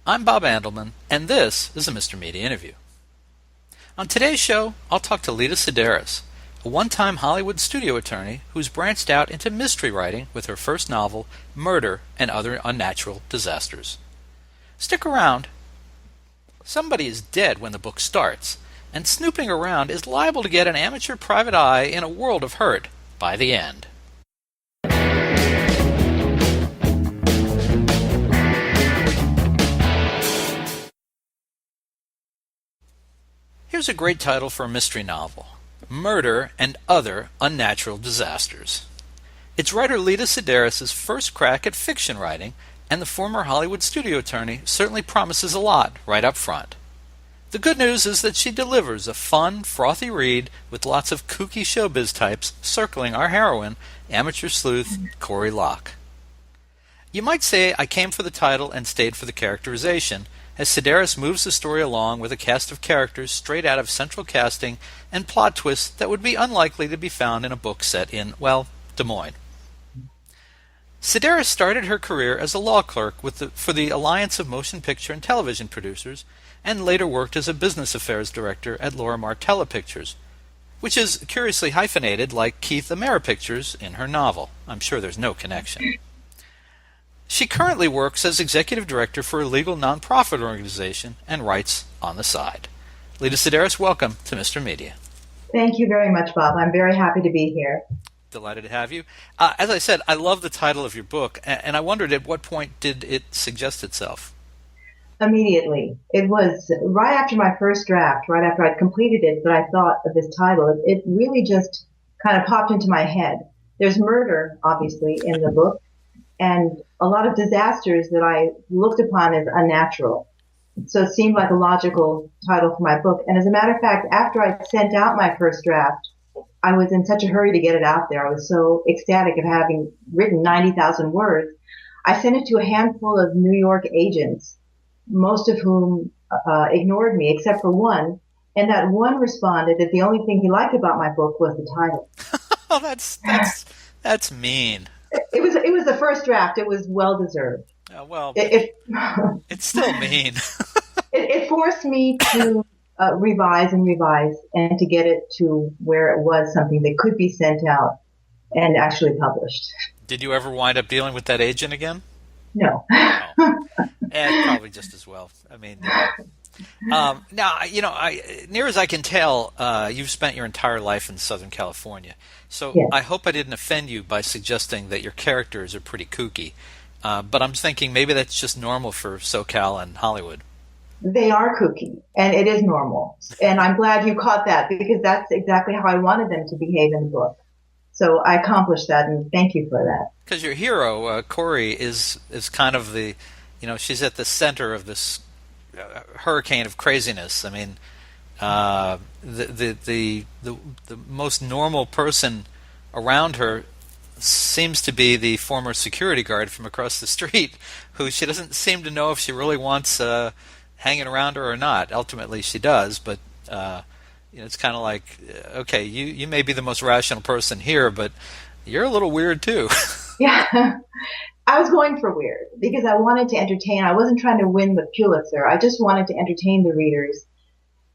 I'm Bob Andelman, and this is a Mr. Media Interview. On today's show, I'll talk to Lida Sideris, a one-time Hollywood studio attorney who's branched out into mystery writing with her first novel, Murder and Other Unnatural Disasters. Stick around. Somebody is dead when the book starts, and snooping around is liable to get an amateur private eye in a world of hurt by the end. Here's a great title for a mystery novel, Murder and Other Unnatural Disasters. It's writer Lida Sideris' first crack at fiction writing, and the former Hollywood studio attorney certainly promises a lot right up front. The good news is that she delivers a fun, frothy read with lots of kooky showbiz types circling our heroine, amateur sleuth Corrie Locke. You might say I came for the title and stayed for the characterization, as Sideris moves the story along with a cast of characters straight out of central casting and plot twists that would be unlikely to be found in a book set in, well, Des Moines. Sideris started her career as a law clerk for the Alliance of Motion Picture and Television Producers, and later worked as a business affairs director at Lorimar-Telepictures, which is curiously hyphenated like Keith Ameripictures in her novel. I'm sure there's no connection. She currently works as executive director for a legal nonprofit organization and writes on the side. Lida Sideris, welcome to Mr. Media. Thank you very much, Bob. I'm very happy to be here. Delighted to have you. As I said, I love the title of your book, and I wondered at what point did it suggest itself? Immediately. It was right after my first draft, right after I'd completed it, that I thought of this title. It really just kind of popped into my head. There's murder, obviously, in the book, and a lot of disasters that I looked upon as unnatural. So it seemed like a logical title for my book. And as a matter of fact, after I sent out my first draft, I was in such a hurry to get it out there. I was so ecstatic of having written 90,000 words. I sent it to a handful of New York agents, most of whom ignored me except for one. And that one responded that the only thing he liked about my book was the title. Oh, that's mean. It was the first draft. It was well deserved. Well, it's still mean. It forced me to revise and to get it to where it was something that could be sent out and actually published. Did you ever wind up dealing with that agent again? No. Probably just as well. I mean, now, near as I can tell, you've spent your entire life in Southern California. So yes. I hope I didn't offend you by suggesting that your characters are pretty kooky. But I'm thinking maybe that's just normal for SoCal and Hollywood. They are kooky, and it is normal. And I'm glad you caught that, because that's exactly how I wanted them to behave in the book. So I accomplished that, and thank you for that. Because your hero, Corrie, is kind of she's at the center of this hurricane of craziness. I mean, the most normal person around her seems to be the former security guard from across the street, who she doesn't seem to know if she really wants hanging around her or not. Ultimately, she does, but it's kind of like, okay, you may be the most rational person here, but you're a little weird too. Yeah. I was going for weird because I wanted to entertain. I wasn't trying to win the Pulitzer. I just wanted to entertain the readers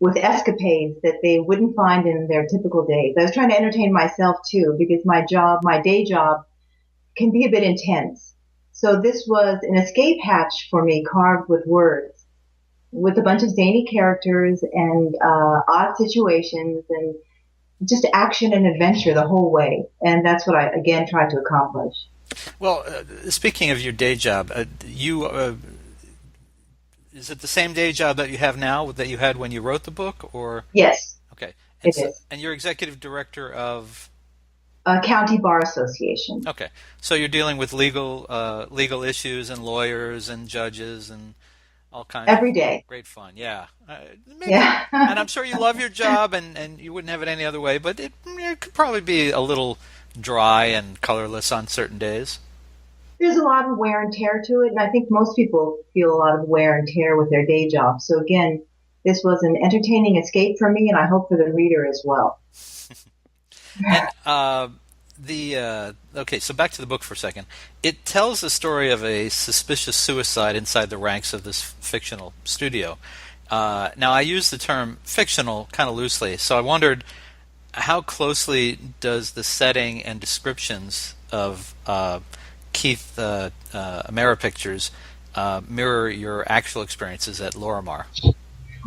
with escapades that they wouldn't find in their typical days. I was trying to entertain myself too, because my day job, can be a bit intense. So this was an escape hatch for me, carved with words, with a bunch of zany characters and odd situations and just action and adventure the whole way. And that's what I, again, tried to accomplish. Well, speaking of your day job, is it the same day job that you have now that you had when you wrote the book, or? Yes. Okay. It is. And you're executive director of? County Bar Association. Okay. So you're dealing with legal issues and lawyers and judges and all kinds every day. Great fun. Yeah. Yeah. And I'm sure you love your job and you wouldn't have it any other way, but it could probably be a little dry and colorless on certain days. There's a lot of wear and tear to it, and I think most people feel a lot of wear and tear with their day job. So again, this was an entertaining escape for me, and I hope for the reader as well. And Okay, so back to the book for a second. It tells the story of a suspicious suicide inside the ranks of this fictional studio. Now, I use the term fictional kind of loosely, so I wondered how closely does the setting and descriptions of Keith Ameripictures mirror your actual experiences at Lorimar?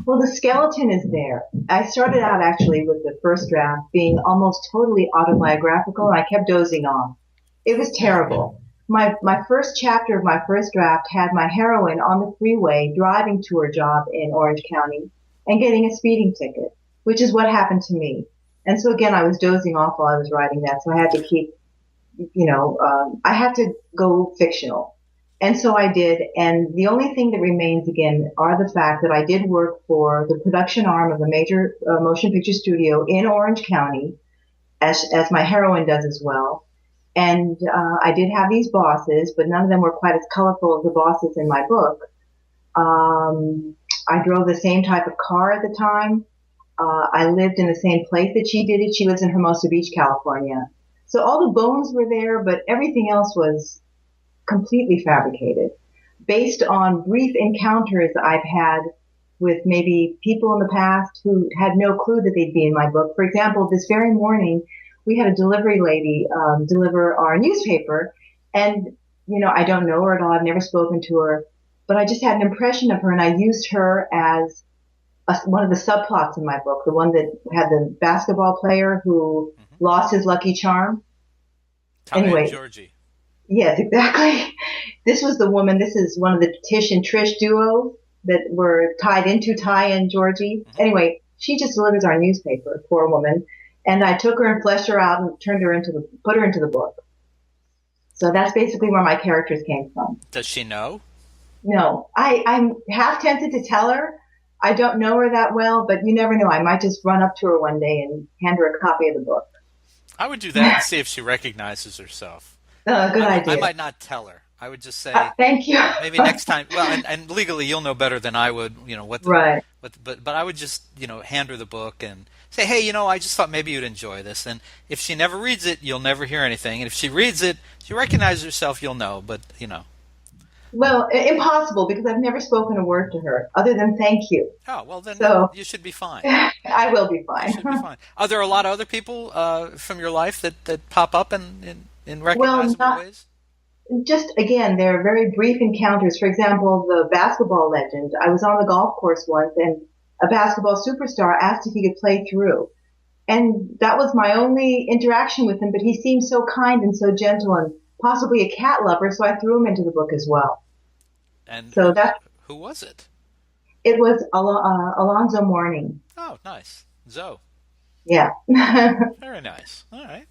Well, the skeleton is there. I started out actually with the first draft being almost totally autobiographical, and I kept dozing off. It was terrible. My first chapter of my first draft had my heroine on the freeway driving to her job in Orange County and getting a speeding ticket, which is what happened to me. And so again, I was dozing off while I was writing that, so I had to keep, I had to go fictional. And so I did, and the only thing that remains again are the fact that I did work for the production arm of a major motion picture studio in Orange County, as my heroine does as well. And I did have these bosses, but none of them were quite as colorful as the bosses in my book. I drove the same type of car at the time. I lived in the same place that she did it. She lives in Hermosa Beach, California. So all the bones were there, but everything else was completely fabricated based on brief encounters I've had with maybe people in the past who had no clue that they'd be in my book. For example, this very morning, we had a delivery lady deliver our newspaper, and, I don't know her at all. I've never spoken to her, but I just had an impression of her, and I used her as one of the subplots in my book, the one that had the basketball player who lost his lucky charm. Tommy Anyway. and Georgie. Yes, exactly. This was the woman. This is one of the Tish and Trish duo that were tied into Ty and Georgie. Mm-hmm. Anyway, she just delivers our newspaper, poor woman. And I took her and fleshed her out and put her into the book. So that's basically where my characters came from. Does she know? No, I'm half tempted to tell her. I don't know her that well, but you never know. I might just run up to her one day and hand her a copy of the book. I would do that and see if she recognizes herself. Good idea. I might not tell her. I would just say, thank you. Maybe next time. Well, and legally, you'll know better than I would. Right. But I would just hand her the book and say, hey, I just thought maybe you'd enjoy this. And if she never reads it, you'll never hear anything. And if she reads it, she recognizes herself, you'll know. But Well, impossible, because I've never spoken a word to her other than thank you. Oh, well, then you should be fine. I will be fine. You should be fine. Are there a lot of other people from your life that pop up in recognizable ways? Just, again, they're very brief encounters. For example, the basketball legend. I was on the golf course once, and a basketball superstar asked if he could play through. And that was my only interaction with him, but he seemed so kind and so gentle and possibly a cat lover, so I threw him into the book as well. And so who was it? It was Alonzo Mourning. Oh, nice. Zoe. Yeah. Very nice. All right.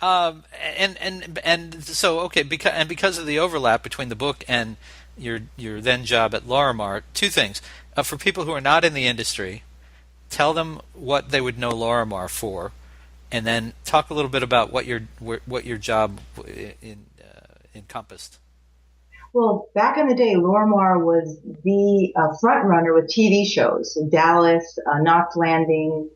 And so okay, because of the overlap between the book and your then job at Lorimar, two things. For people who are not in the industry, tell them what they would know Lorimar for, and then talk a little bit about what your job encompassed. Well, back in the day, Lorimar was the front runner with TV shows. Dallas, Knots Landing,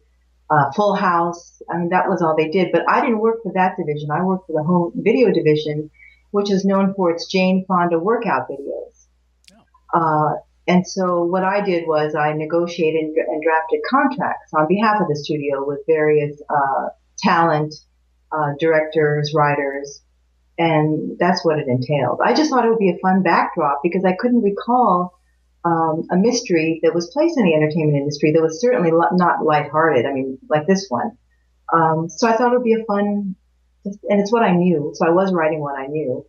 Full House. I mean, that was all they did. But I didn't work for that division. I worked for the home video division, which is known for its Jane Fonda workout videos. Oh. And so what I did was I negotiated and drafted contracts on behalf of the studio with various talent, directors, writers, and that's what it entailed. I just thought it would be a fun backdrop because I couldn't recall a mystery that was placed in the entertainment industry that was certainly not lighthearted. I mean, like this one. So I thought it would be a fun, and it's what I knew. So I was writing what I knew,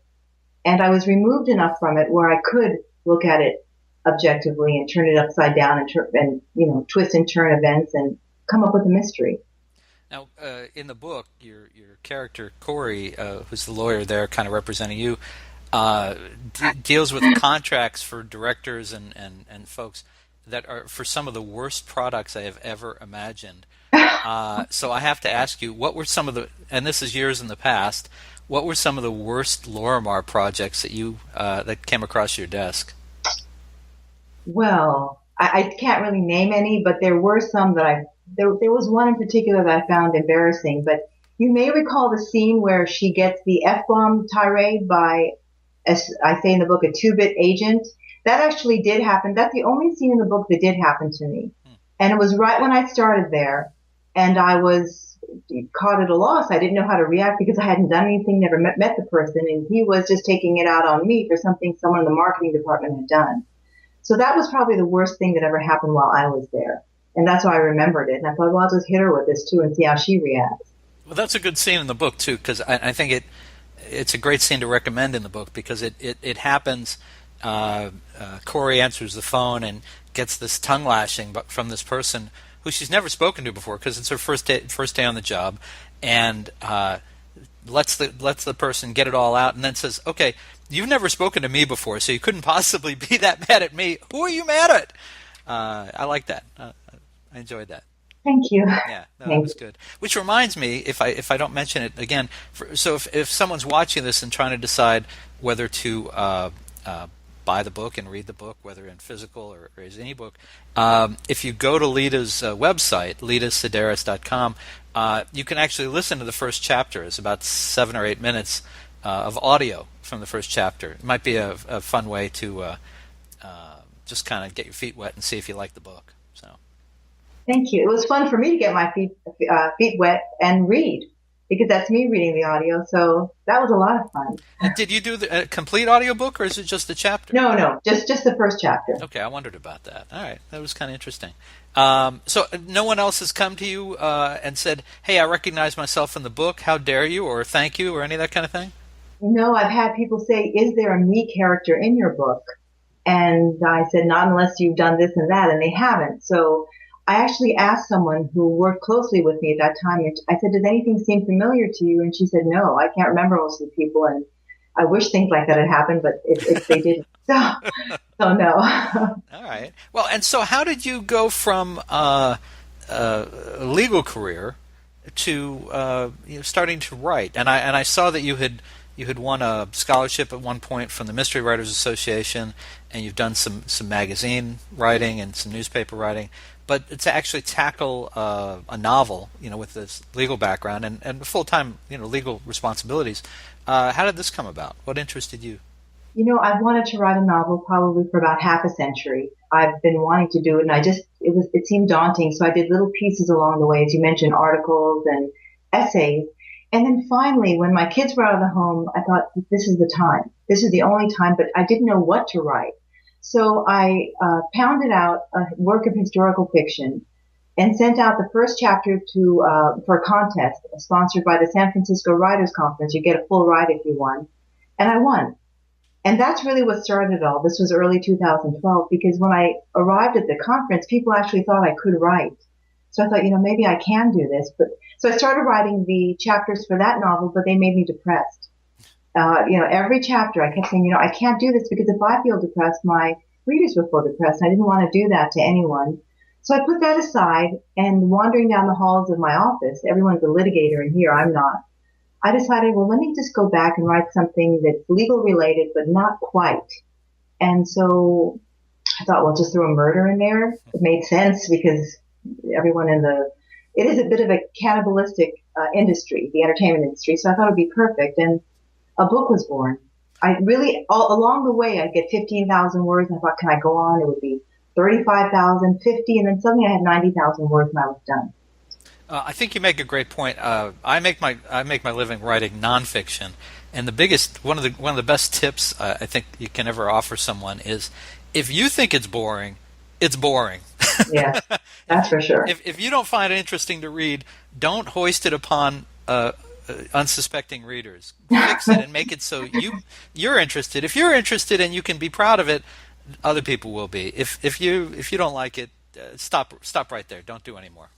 and I was removed enough from it where I could look at it objectively and turn it upside down and twist and turn events and come up with a mystery. Now, in the book, your character Corrie, who's the lawyer there, kind of representing you, deals with contracts for directors and folks that are for some of the worst products I have ever imagined. So I have to ask you, what were some of the, and this is years in the past, what were some of the worst Lorimar projects that you that came across your desk? Well, I can't really name any, but there were some that there was one in particular that I found embarrassing, but You may recall the scene where she gets the F-bomb tirade by, as I say in the book, a two-bit agent. That actually did happen. That's the only scene in the book that did happen to me. And it was right when I started there, and I was caught at a loss. I didn't know how to react because I hadn't done anything, never met the person, and he was just taking it out on me for something someone in the marketing department had done. So that was probably the worst thing that ever happened while I was there. And that's why I remembered it. And I thought, well, I'll just hit her with this too and see how she reacts. Well, that's a good scene in the book too, because I think it's a great scene to recommend in the book because it happens. Corrie answers the phone and gets this tongue lashing from this person who she's never spoken to before because it's her first day on the job, and lets the person get it all out, and then says, "Okay, you've never spoken to me before, so you couldn't possibly be that mad at me. Who are you mad at?" I like that. I enjoyed that. Thank you. Yeah, no, that was good. Which reminds me, if I don't mention it again, so if someone's watching this and trying to decide whether to buy the book and read the book, whether in physical or as any book, if you go to Lida's website, lidasideris.com, you can actually listen to the first chapter. It's about 7 or 8 minutes of audio from the first chapter. It might be a fun way to just kind of get your feet wet and see if you like the book. So, thank you. It was fun for me to get my feet wet and read, because that's me reading the audio, so that was a lot of fun. And did you do the complete audiobook, or is it just the chapter? No, just the first chapter. Okay, I wondered about that. All right, that was kind of interesting. So no one else has come to you and said, "Hey, I recognize myself in the book. How dare you?" or "Thank you," or any of that kind of thing? No, I've had people say, "Is there a me character in your book?" And I said, "Not unless you've done this and that," and they haven't. So I actually asked someone who worked closely with me at that time. I said, "Does anything seem familiar to you?" And she said, "No, I can't remember most of the people." And I wish things like that had happened, but if they didn't. So no. All right. Well, and so how did you go from a legal career to starting to write? And I saw that you had won a scholarship at one point from the Mystery Writers Association, and you've done some magazine writing and some newspaper writing. But to actually tackle a novel, with this legal background and full-time, legal responsibilities, how did this come about? What interested you? I've wanted to write a novel probably for about half a century. I've been wanting to do it, and it seemed daunting. So I did little pieces along the way, as you mentioned, articles and essays. And then finally, when my kids were out of the home, I thought, this is the time. This is the only time, but I didn't know what to write. So I pounded out a work of historical fiction and sent out the first chapter for a contest sponsored by the San Francisco Writers Conference. You get a full ride if you won. And I won. And that's really what started it all. This was early 2012, because when I arrived at the conference, people actually thought I could write. So I thought, maybe I can do this. So I started writing the chapters for that novel, but they made me depressed. Every chapter I kept saying, I can't do this, because if I feel depressed, my readers will feel depressed. I didn't want to do that to anyone. So I put that aside, and wandering down the halls of my office, everyone's a litigator, and here I'm not. I decided, well, let me just go back and write something that's legal related, but not quite. And so I thought, well, just throw a murder in there. It made sense, because everyone it is a bit of a cannibalistic industry, the entertainment industry. So I thought it'd be perfect. And a book was born. I really, along the way, I'd get 15,000 words, and I thought, can I go on? It would be 35,000, 50, and then suddenly I had 90,000 words, and I was done. I think you make a great point. I make my living writing nonfiction, and one of the best tips I think you can ever offer someone is, if you think it's boring, it's boring. Yeah, that's for sure. If you don't find it interesting to read, don't hoist it upon unsuspecting readers. Fix it and make it so you're interested. If you're interested and you can be proud of it, other people will be. If you don't like it, stop right there. Don't do any more.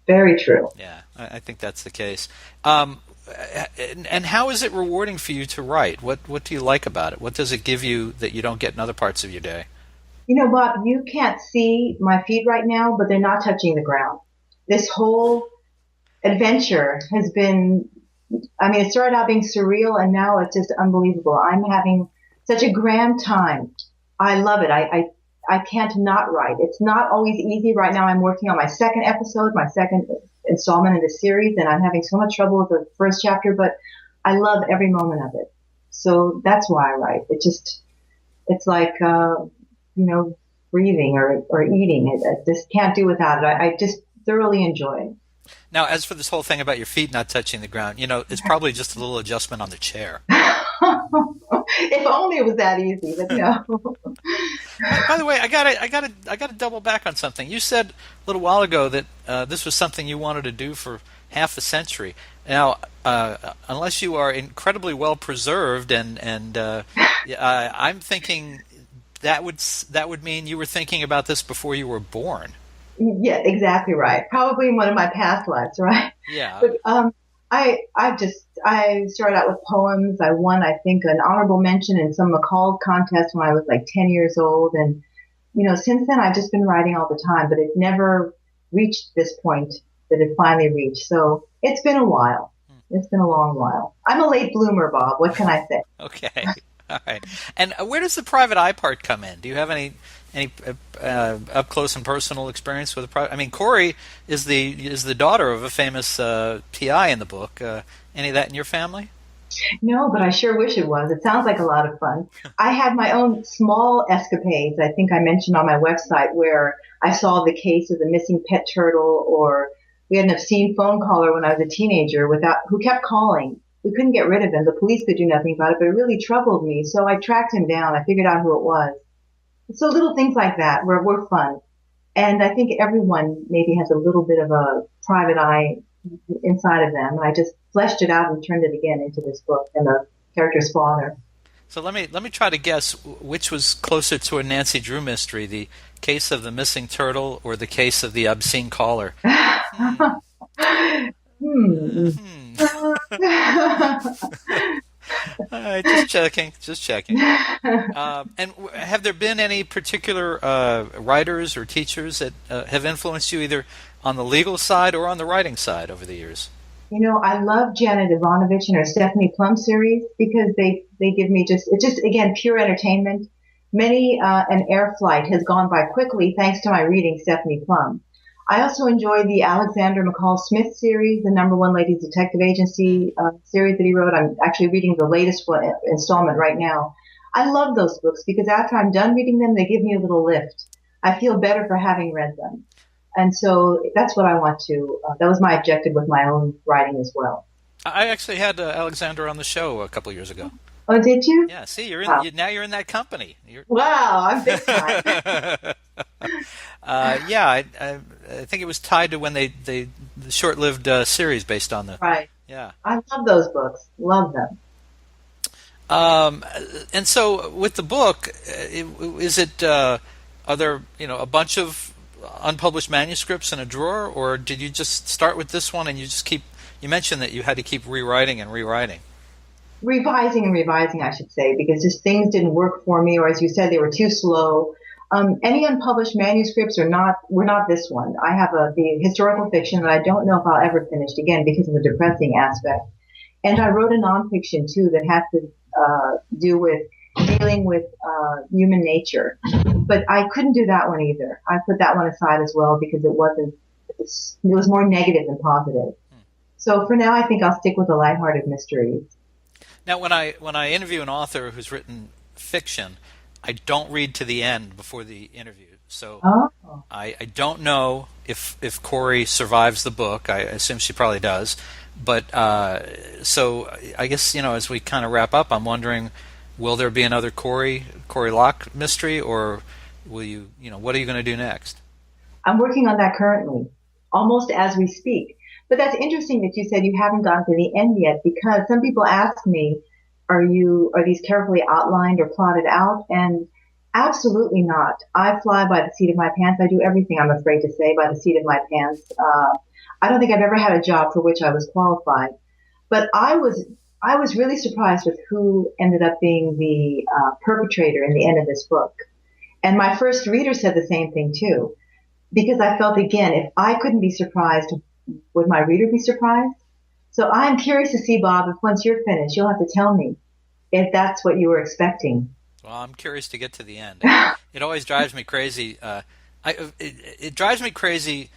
Very true. Yeah, I think that's the case. And how is it rewarding for you to write? What do you like about it? What does it give you that you don't get in other parts of your day? Bob, you can't see my feet right now, but they're not touching the ground. This whole adventure has been, it started out being surreal, and now it's just unbelievable. I'm having such a grand time. I love it. I can't not write. It's not always easy. Right now I'm working on my second episode, my second installment in the series, and I'm having so much trouble with the first chapter, but I love every moment of it. So that's why I write. It's like, breathing or eating. I just can't do without it. I just thoroughly enjoy it. Now, as for this whole thing about your feet not touching the ground, it's probably just a little adjustment on the chair. If only it was that easy, but no. By the way, I gotta double back on something. You said a little while ago that this was something you wanted to do for half a century. Now, unless you are incredibly well preserved, and I'm thinking that would mean you were thinking about this before you were born. Yeah, exactly right. Probably in one of my past lives, right? Yeah. But I started out with poems. I won, I think, an honorable mention in some McCall contest when I was like 10 years old, and since then I've just been writing all the time. But it never reached this point that it finally reached. So it's been a while. It's been a long while. I'm a late bloomer, Bob. What can I say? Okay. All right. And where does the private eye part come in? Do you have any up close and personal experience with a private? I mean, Corrie is the daughter of a famous PI in the book. Any of that in your family? No, but I sure wish it was. It sounds like a lot of fun. I had my own small escapades. I think I mentioned on my website where I solved the case of the missing pet turtle, or we had an obscene phone caller when I was a teenager who kept calling. We couldn't get rid of him. The police could do nothing about it, but it really troubled me. So I tracked him down. I figured out who it was. So little things like that were fun. And I think everyone maybe has a little bit of a private eye inside of them. I just fleshed it out and turned it again into this book and the character's father. So let me try to guess which was closer to a Nancy Drew mystery, the case of the missing turtle or the case of the obscene caller. Just checking. And have there been any particular writers or teachers that have influenced you either on the legal side or on the writing side over the years? I love Janet Ivanovich and her Stephanie Plum series because they give me it's just, again, pure entertainment. An air flight has gone by quickly thanks to my reading Stephanie Plum. I also enjoy the Alexander McCall Smith series, the number one Ladies Detective Agency series that he wrote. I'm actually reading the latest installment right now. I love those books because after I'm done reading them, they give me a little lift. I feel better for having read them. And so that's what I want to, that was my objective with my own writing as well. I actually had Alexander on the show a couple of years ago. Oh, did you? Yeah, see, now you're in that company. Wow, I'm big time. I think it was tied to when the short-lived series based on the... Right. Yeah. I love those books. Love them. And so with the book, are there a bunch of unpublished manuscripts in a drawer, or did you just start with this one and you mentioned that you had to keep rewriting and rewriting? Revising and revising, I should say, because just things didn't work for me, or as you said, they were too slow. Any unpublished manuscripts were not this one. I have the historical fiction that I don't know if I'll ever finish, again, because of the depressing aspect. And I wrote a nonfiction, too, that had to do with dealing with human nature. But I couldn't do that one either. I put that one aside as well because it was more negative than positive. So for now, I think I'll stick with the lighthearted mysteries. Now, when I interview an author who's written fiction, I don't read to the end before the interview. So I don't know if Corrie survives the book. I assume she probably does. But so I guess, as we kind of wrap up, I'm wondering, will there be another Corrie Locke mystery, or will you, what are you going to do next? I'm working on that currently, almost as we speak. But that's interesting that you said you haven't gotten to the end yet, because some people ask me, are these carefully outlined or plotted out? And absolutely not. I fly by the seat of my pants. I do everything, I'm afraid to say, by the seat of my pants. I don't think I've ever had a job for which I was qualified. But I was really surprised with who ended up being the perpetrator in the end of this book. And my first reader said the same thing too, because I felt, again, if I couldn't be surprised, would my reader be surprised? So I'm curious to see, Bob, if once you're finished, you'll have to tell me if that's what you were expecting. Well, I'm curious to get to the end. It always drives me crazy. It drives me crazy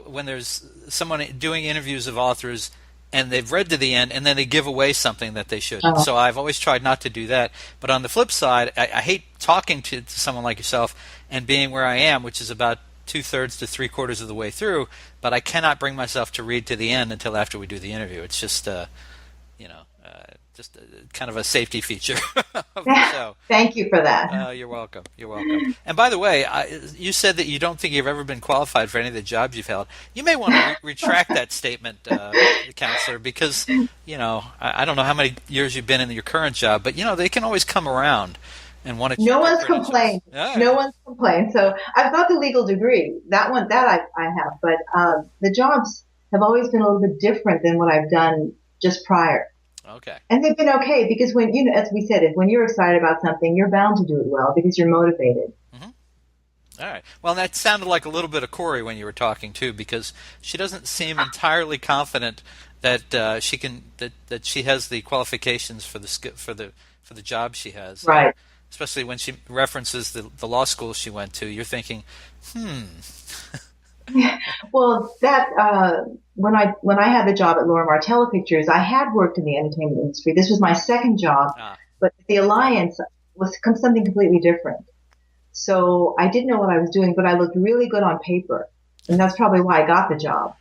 when there's someone doing interviews of authors and they've read to the end and then they give away something that they shouldn't. Oh. So I've always tried not to do that. But on the flip side, I hate talking to someone like yourself and being where I am, which is about 2/3 to 3/4 of the way through, but I cannot bring myself to read to the end until after we do the interview. It's just, kind of a safety feature of the show. Thank you for that. You're welcome. You're welcome. And by the way, you said that you don't think you've ever been qualified for any of the jobs you've held. You may want to retract that statement, counselor, because I don't know how many years you've been in your current job, but they can always come around and want to. No one's complained. Yeah. No one's complained. So I've got the legal degree. That I have, but the jobs have always been a little bit different than what I've done just prior. Okay. And they've been okay because when as we said, when you're excited about something, you're bound to do it well because you're motivated. Mm-hmm. All right. Well, that sounded like a little bit of Corrie when you were talking too, because she doesn't seem entirely confident that she can that she has the qualifications for the job she has. Right. Especially when she references the law school she went to, you're thinking, Well, that when I had the job at Lorimar-Telepictures, I had worked in the entertainment industry. This was my second job, but the Alliance was something completely different. So I didn't know what I was doing, but I looked really good on paper, and that's probably why I got the job.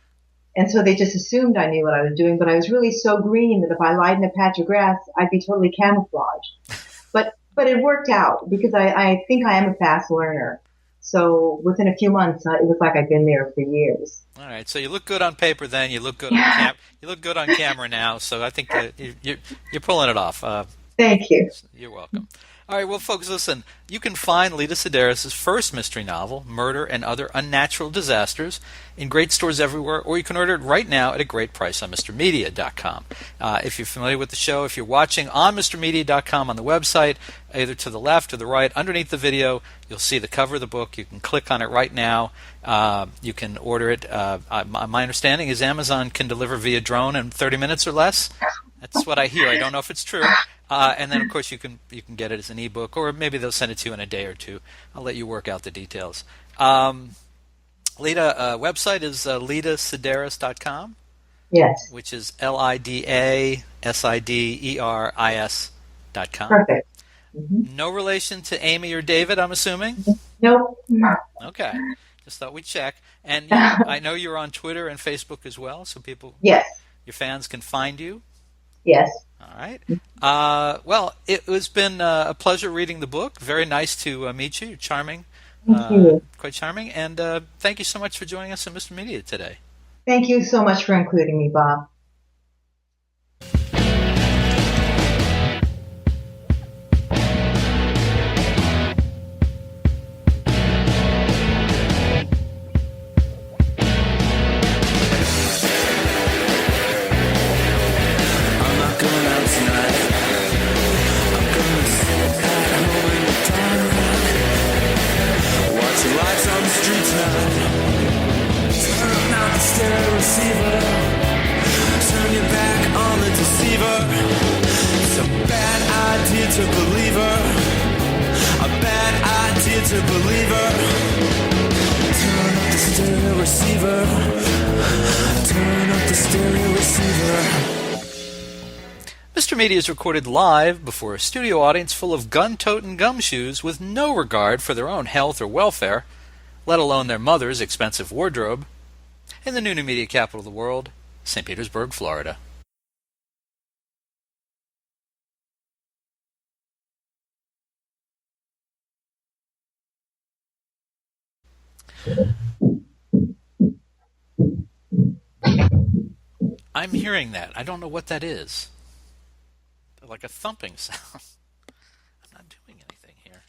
And so they just assumed I knew what I was doing, but I was really so green that if I lied in a patch of grass, I'd be totally camouflaged. But it worked out because I think I am a fast learner. So within a few months, it was like I'd been there for years. All right. So you look good on paper. Then you look good on you look good on camera now. So I think you're pulling it off. Thank you. You're welcome. All right, well, folks, listen, you can find Lida Sideris' first mystery novel, Murder and Other Unnatural Disasters, in great stores everywhere, or you can order it right now at a great price on MrMedia.com. If you're familiar with the show, if you're watching on MrMedia.com on the website, either to the left or the right, underneath the video, you'll see the cover of the book. You can click on it right now. You can order it. My understanding is Amazon can deliver via drone in 30 minutes or less. That's what I hear. I don't know if it's true. And then, of course, you can get it as an ebook, or maybe they'll send it to you in a day or two. I'll let you work out the details. Lida, website is lidasideris.com. Yes. Which is LIDASIDERIS.com. Perfect. Mm-hmm. No relation to Amy or David, I'm assuming? Nope. Okay. Just thought we'd check. And I know you're on Twitter and Facebook as well, so your fans can find you. Yes. All right. Well, it has been a pleasure reading the book. Very nice to meet you. You're charming. Thank you. Quite charming. And thank you so much for joining us on Mr. Media today. Thank you so much for including me, Bob. Mr. Media is recorded live before a studio audience full of gun-toting gumshoes with no regard for their own health or welfare, let alone their mother's expensive wardrobe, in the new media capital of the world, St. Petersburg, Florida. I'm hearing that. I don't know what that is. Like a thumping sound. I'm not doing anything here.